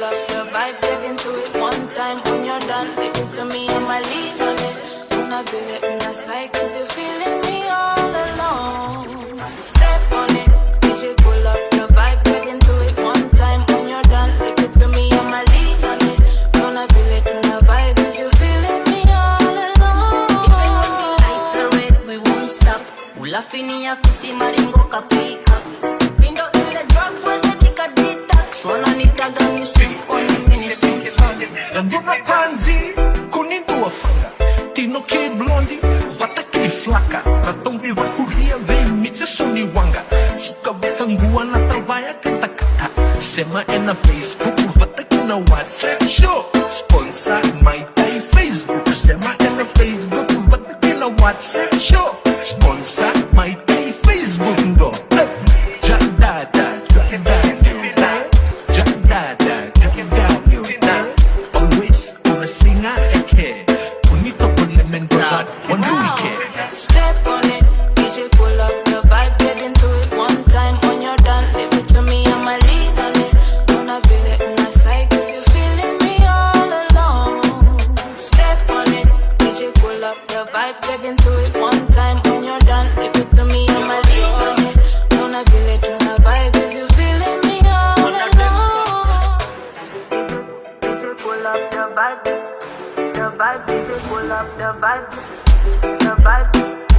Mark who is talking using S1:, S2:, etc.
S1: pull up the vibe, get into it one time. When you're done, leave it to me and my lead on it. Una feel it in a side, cause you're feeling me all alone. Step on it, DJ pull up the vibe, get into it one time. When you're done, leave it to me and my lead on it. Una feel it in a vibe, cause you're feeling me all alone.
S2: Even when the lights are red, we won't stop. Ulafini ya fisi maringo kapika. Indo ile drug was a dika detox. Wananitaga misuko ni mini Simpson.
S3: Nanduna panzi, kunindua fanga. Tino kid blondie, vata kiliflaka. Ratombi wakuria vei mitse soni wanga. Suka vikangua na tavaya katakata. Sema ena Facebook, vata kina WhatsApp show. Sponsor my Thai Facebook. Sema ena Facebook, vata kina WhatsApp show. Sponsor my Thai Facebook ndo. Jadada, always una singa eke. Unito con elemento that one do we care.
S1: Step on it, DJ pull up the vibe, get into it one time. When you're done, leave it to me, I'ma lead on it. Una feel it in a side, cause you're feeling me all alone. Step on it, DJ pull up the vibe, get into it one time. When you're done, leave it to me, I'ma lead on it. Una feel it in a vibe, cause you're feeling me all alone. DJ pull up the vibe, DJ pull up the vibe, the vibe.